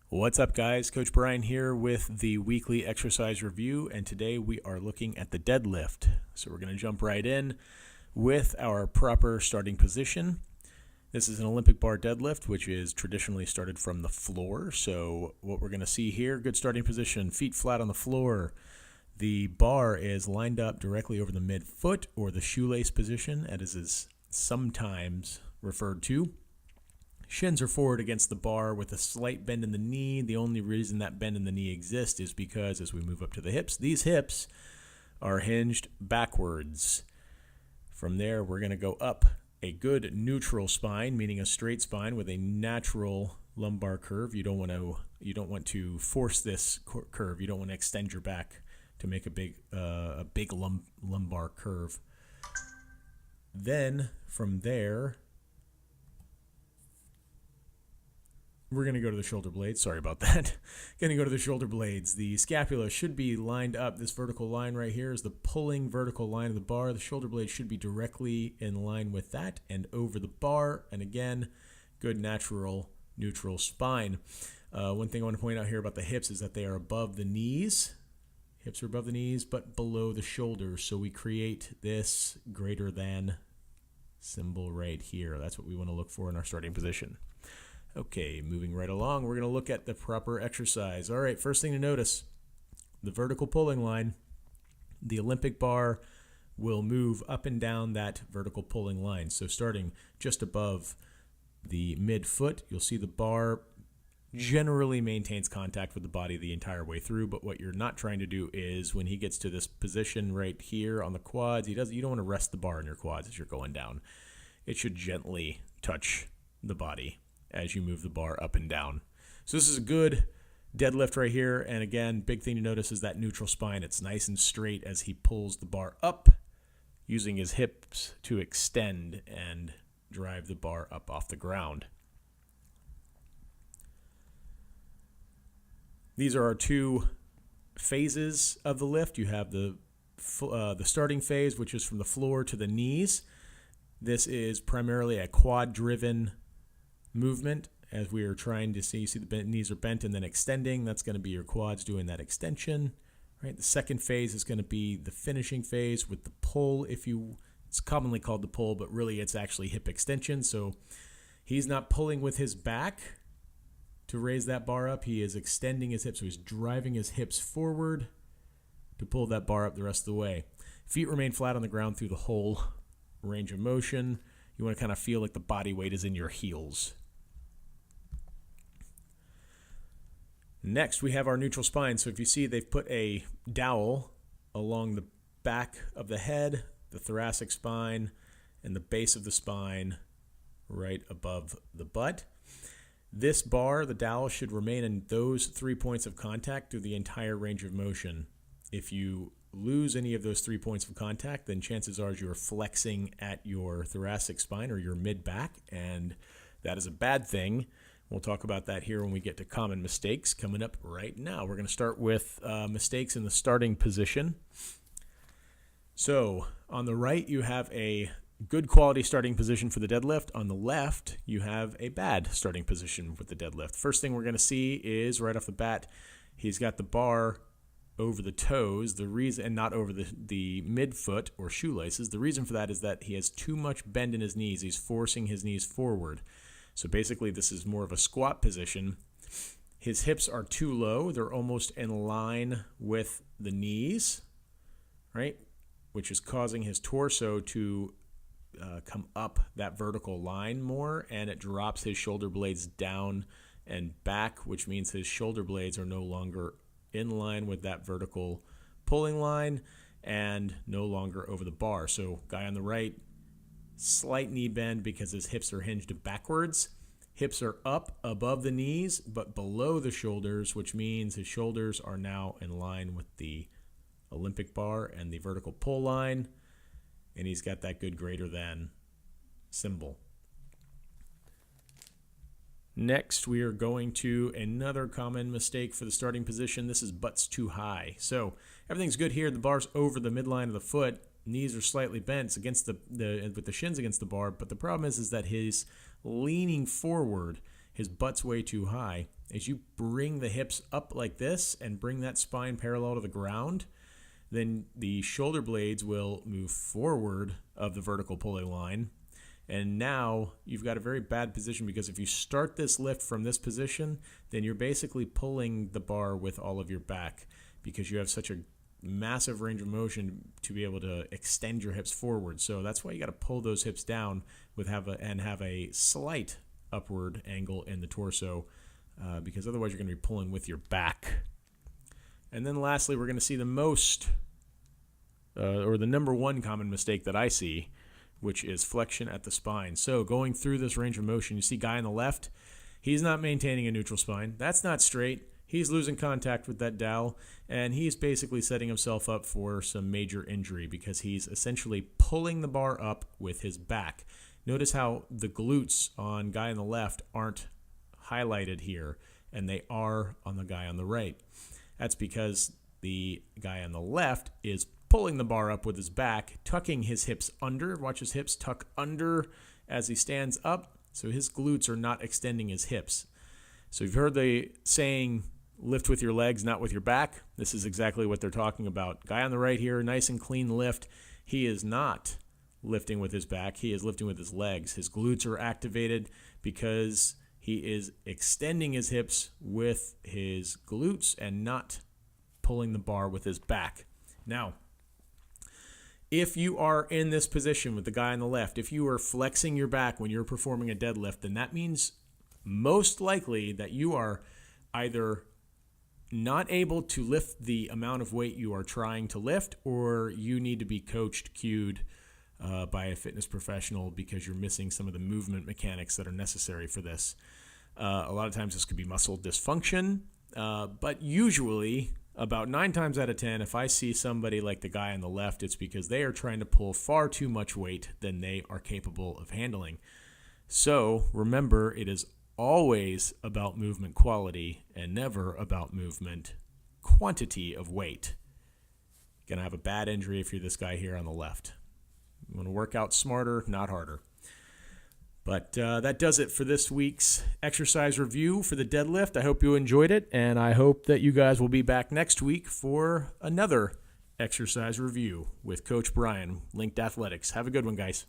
What's up, guys? Coach Brian here with the weekly exercise review, and today we are looking at the deadlift. So we're going to jump right in with our proper starting position. This is an Olympic bar deadlift, which is traditionally started from the floor. So what we're going to see here, good starting position, feet flat on the floor. The bar is lined up directly over the midfoot, or the shoelace position, as is sometimes referred to. Shins are forward against the bar with a slight bend in the knee. The only reason that bend in the knee exists is because as we move up to the hips, these hips are hinged backwards. From there, we're going to go up a good neutral spine, meaning a straight spine with a natural lumbar curve. You don't want to force this curve. You don't want to extend your back to make a big lumbar curve. Then from there, we're going to go to the shoulder blades. Sorry about that. Going to go to the shoulder blades. The scapula should be lined up. This vertical line right here is the pulling vertical line of the bar. The shoulder blade should be directly in line with that and over the bar. And again, good natural neutral spine. One thing I want to point out here about the hips is that they are above the knees. Hips are above the knees, but below the shoulders. So we create this greater than symbol right here. That's what we want to look for in our starting position. Okay, moving right along, we're going to look at the proper exercise. All right, first thing to notice, the vertical pulling line. The Olympic bar will move up and down that vertical pulling line. So starting just above the midfoot, you'll see the bar generally maintains contact with the body the entire way through, but what you're not trying to do is when he gets to this position right here on the quads, you don't want to rest the bar in your quads as you're going down. It should gently touch the body as you move the bar up and down. So this is a good deadlift right here. And again, big thing to notice is that neutral spine. It's nice and straight as he pulls the bar up, using his hips to extend and drive the bar up off the ground. These are our two phases of the lift. You have the starting phase, which is from the floor to the knees. This is primarily a quad-driven movement as we are trying to see. You see the knees are bent and then extending. That's going to be your quads doing that extension. Right. The second phase is going to be the finishing phase with the pull. It's commonly called the pull, but really it's actually hip extension. So he's not pulling with his back to raise that bar up. He is extending his hips. So he's driving his hips forward to pull that bar up the rest of the way. Feet remain flat on the ground through the whole range of motion. You want to kind of feel like the body weight is in your heels. Next, we have our neutral spine. So if you see, they've put a dowel along the back of the head, the thoracic spine, and the base of the spine right above the butt. This bar, the dowel, should remain in those 3 points of contact through the entire range of motion. If you lose any of those 3 points of contact, then chances are you are flexing at your thoracic spine or your mid-back, and that is a bad thing. We'll talk about that here when we get to common mistakes coming up right now. We're going to start with mistakes in the starting position. So on the right, you have a good quality starting position for the deadlift. On the left, you have a bad starting position with the deadlift. First thing we're going to see is right off the bat, he's got the bar over the toes, and not over the midfoot or shoelaces. The reason for that is that he has too much bend in his knees. He's forcing his knees forward. So basically, this is more of a squat position. His hips are too low. They're almost in line with the knees, right? Which is causing his torso to come up that vertical line more, and it drops his shoulder blades down and back, which means his shoulder blades are no longer in line with that vertical pulling line and no longer over the bar. So guy on the right, slight knee bend because his hips are hinged backwards. Hips are up above the knees but below the shoulders, which means his shoulders are now in line with the Olympic bar and the vertical pull line, and he's got that good greater than symbol. Next, we are going to another common mistake for the starting position. This is butts too high. So everything's good here. The bar's over the midline of the foot. knees are slightly bent against with the shins against the bar, but the problem is that his leaning forward, his butt's way too high. As you bring the hips up like this and bring that spine parallel to the ground, then the shoulder blades will move forward of the vertical pulley line. And now you've got a very bad position, because if you start this lift from this position, then you're basically pulling the bar with all of your back, because you have such a massive range of motion to be able to extend your hips forward. So that's why you got to pull those hips down have a slight upward angle in the torso, because otherwise you're going to be pulling with your back. And then lastly, we're going to see the number one common mistake that I see, which is flexion at the spine. So going through this range of motion, you see guy on the left, he's not maintaining a neutral spine. That's not straight. He's losing contact with that dowel, and he's basically setting himself up for some major injury, because he's essentially pulling the bar up with his back. Notice how the glutes on guy on the left aren't highlighted here, and they are on the guy on the right. That's because the guy on the left is pulling the bar up with his back, tucking his hips under. Watch his hips tuck under as he stands up, so his glutes are not extending his hips. So you've heard the saying, lift with your legs, not with your back. This is exactly what they're talking about. Guy on the right here, nice and clean lift. He is not lifting with his back. He is lifting with his legs. His glutes are activated because he is extending his hips with his glutes and not pulling the bar with his back. Now, if you are in this position with the guy on the left, if you are flexing your back when you're performing a deadlift, then that means most likely that you are either not able to lift the amount of weight you are trying to lift, or you need to be coached, cued by a fitness professional, because you're missing some of the movement mechanics that are necessary for this. A lot of times this could be muscle dysfunction, but usually about 9 times out of 10, if I see somebody like the guy on the left, it's because they are trying to pull far too much weight than they are capable of handling. So remember, it is always about movement quality and never about movement quantity of weight. You're going to have a bad injury if you're this guy here on the left. You want to work out smarter, not harder. But that does it for this week's exercise review for the deadlift. I hope you enjoyed it, and I hope that you guys will be back next week for another exercise review with Coach Brian, Linked Athletics. Have a good one, guys.